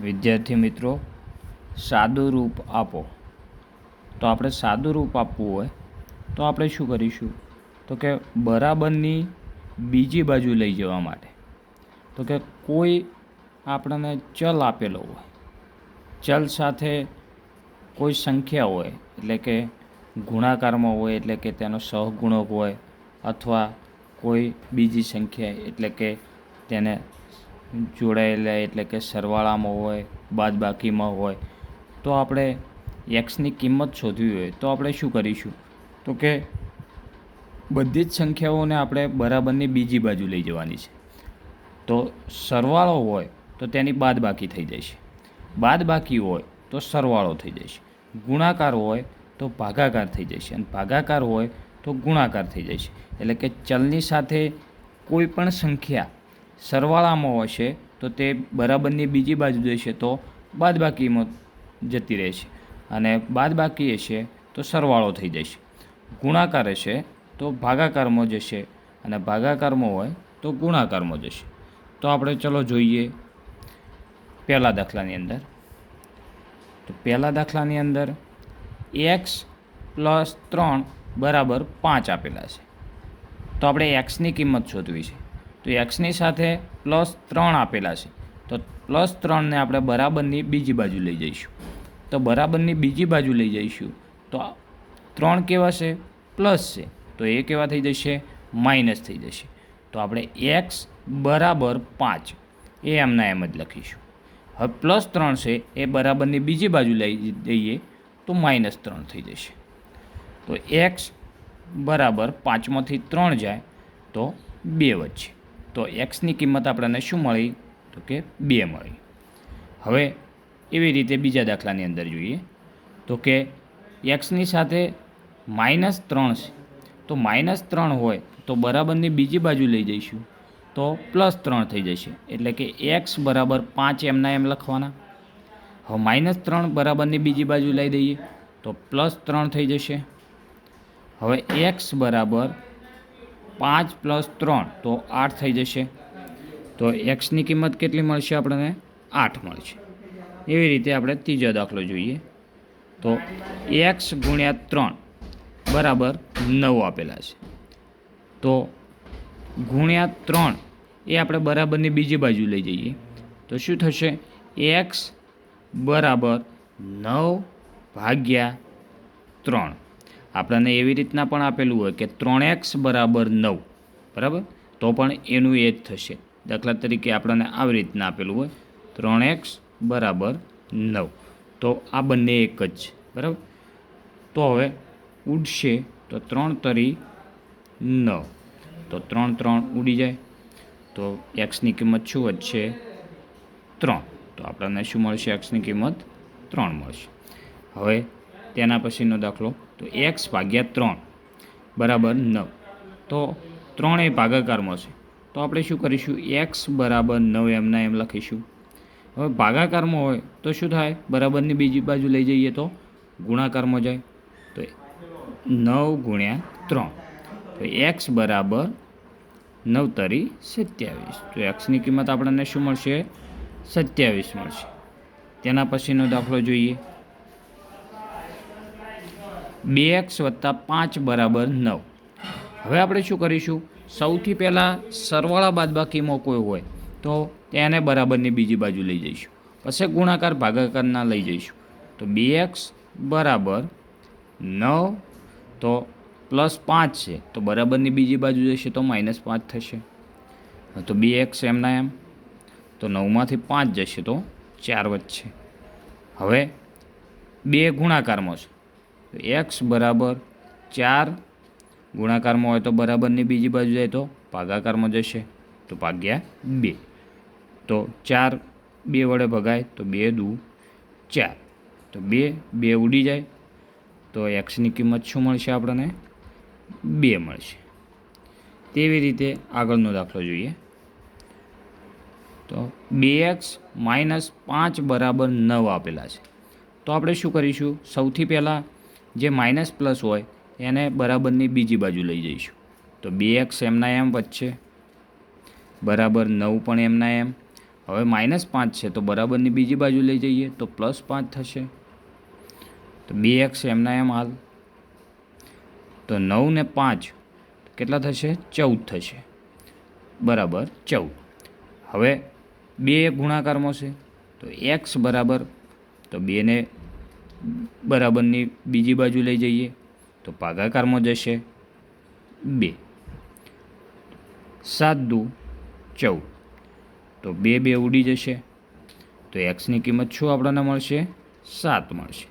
વિદ્યાર્થી મિત્રો, સાદું રૂપ આપો. તો આપણે સાદું રૂપ આપવું હોય તો આપણે શું કરીશું? તો કે બરાબરની બીજી બાજુ લઈ જવા માટે તો કે કોઈ આપણને ચલ આપેલો હોય, ચલ સાથે કોઈ સંખ્યા હોય, એટલે કે ગુણાકારમાં હોય એટલે કે તેનો સહગુણક હોય, અથવા કોઈ બીજી સંખ્યા એટલે કે તેને જોડાયેલા એટલે કે સરવાળામાં હોય, બાદબાકીમાં હોય, તો આપણે એક્સની કિંમત શોધવી હોય તો આપણે શું કરીશું? તો કે બધી જ સંખ્યાઓને આપણે બરાબરની બીજી બાજુ લઈ જવાની છે. તો સરવાળો હોય તો તેની બાદબાકી થઈ જશે, બાદબાકી હોય તો સરવાળો થઈ જશે, ગુણાકાર હોય તો ભાગાકાર થઈ જશે, અને ભાગાકાર હોય તો ગુણાકાર થઈ જશે. એટલે કે ચલની સાથે કોઈ પણ સંખ્યા સરવાળામાં હશે તો તે બરાબરની બીજી બાજુ જશે તો બાદબાકીમાં જતી રહેશે, અને બાદબાકી હશે તો સરવાળો થઈ જશે, ગુણાકાર હશે તો ભાગાકારમાં જશે, અને ભાગાકારમાં હોય તો ગુણાકારમાં જશે. તો આપણે ચલો જોઈએ પહેલા દાખલાની અંદર. તો પહેલા દાખલાની અંદર એક્સ પ્લસ 3 બરાબર 5 આપેલા છે. તો આપણે એક્સની કિંમત શોધવી છે. તો એક્સની સાથે પ્લસ 3 આપેલા છે, તો પ્લસ 3ને આપણે બરાબરની બીજી બાજુ લઈ જઈશું. તો બરાબરની બીજી બાજુ લઈ જઈશું તો 3 કેવા છે? પ્લસ છે, તો એ કેવા થઈ જશે? માઇનસ થઈ જશે. તો આપણે એક્સ બરાબર 5 એ એમના એમ જ લખીશું. હવે પ્લસ 3 છે એ બરાબરની બીજી બાજુ લઈ દઈએ તો માઇનસ 3 થઈ જશે. તો એક્સ બરાબર 5માંથી 3 જાય તો 2 વધશે. તો એક્સની કિંમત આપણને શું મળી? તો કે 2 મળી. હવે એવી રીતે બીજા દાખલાની અંદર જોઈએ તો કે એક્સની સાથે -3 છે. તો -3 હોય તો બરાબરની બીજી બાજુ લઈ જઈશું તો +3 થઈ જશે. એટલે કે એક્સ બરાબર 5 એમના એમ લખવાના. હવે -3 બરાબરની બીજી બાજુ લઈ દઈએ તો +3 થઈ જશે. હવે એક્સ બરાબર 5 + 3 તો 8 થઈ જશે. તો એક્સની કિંમત કેટલી મળશે આપણને? 8 મળશે. એવી રીતે આપણે ત્રીજો દાખલો જોઈએ તો એક્સ ગુણ્યા 3 બરાબર 9 આપેલા છે. તો ગુણ્યા 3 એ આપણે બરાબરની બીજી બાજુ લઈ જઈએ તો શું થશે? એક્સ બરાબર 9 ભાગ્યા 3. આપણને એવી રીતના પણ આપેલું હોય કે 3x બરાબર 9, બરાબર? તો પણ એનું એ જ થશે. દાખલા તરીકે આપણને આવી રીતના આપેલું હોય 3x બરાબર 9, તો આ બંને એક જ છે, બરાબર? તો હવે ઉડશે તો 3 તરી 9, તો 3 3 ઉડી જાય, તો એક્સની કિંમત શું વધશે? 3. તો આપણને શું મળશે? એક્સની કિંમત 3 મળશે. હવે તેના પછીનો દાખલો તો એક્સ ભાગ્યા 3 બરાબર 9. તો 3 એ ભાગાકારમાં છે, તો આપણે શું કરીશું? એક્સ બરાબર 9 એમના એમ લખીશું. હવે ભાગાકારમાં હોય તો શું થાય? બરાબરની બીજી બાજુ લઈ જઈએ તો ગુણાકારમાં જાય. તો 9 ગુણ્યા 3, તો એક્સ બરાબર 9 તરી 27. તો એક્સની કિંમત આપણને શું મળશે? 27 મળશે. તેના પછીનો દાખલો જોઈએ 2x + 5 બરાબર 9. હવે આપણે શું કરીશું? સૌથી પહેલાં સરવાળા બાદબાકીમાં કોઈ હોય તો તેને બરાબરની બીજી બાજુ લઈ જઈશું, પછી ગુણાકાર ભાગાકારના લઈ જઈશું. તો 2x બરાબર 9, તો +5 છે તો બરાબરની બીજી બાજુ જશે તો -5 થશે. તો 2x એમના એમ, તો 9માંથી 5 જશે તો 4 વધશે. હવે 2 ગુણાકારમાં છે તો એક્સ બરાબર 4 ગુણાકારમાં હોય તો બરાબરની બીજી બાજુ જાય તો ભાગાકારમાં જશે, તો ભાગ્યા 2. તો 4 2 વડે ભગાય તો 2 દુ 4, તો 2 ઉડી જાય, તો એક્સની કિંમત શું મળશે આપણને? 2 મળશે. તેવી રીતે આગળનો દાખલો જોઈએ તો 2x - 5 બરાબર 9 આપેલા છે. તો આપણે શું કરીશું? સૌથી પહેલાં જે માઇનસ પ્લસ હોય એને બરાબરની બીજી બાજુ લઈ જઈશું. તો 2x એમના એમ વધશે, બરાબર 9 પણ એમના એમ. હવે -5 છે તો બરાબરની બીજી બાજુ લઈ જઈએ તો +5 થશે. તો 2x એમના એમ હાલ. તો 9 ને 5 કેટલા થશે? 14 થશે. બરાબર 14. હવે 2 ગુણાકારમાં છે તો x બરાબર, તો 2 ને બરાબરની બીજી બાજુ લઈ જઈએ તો ભાગાકારમાં જશે 2. 7 દુ 14. તો 2 ઉડી જશે તો એક્સની કિંમત શું આપણને મળશે? 7 મળશે.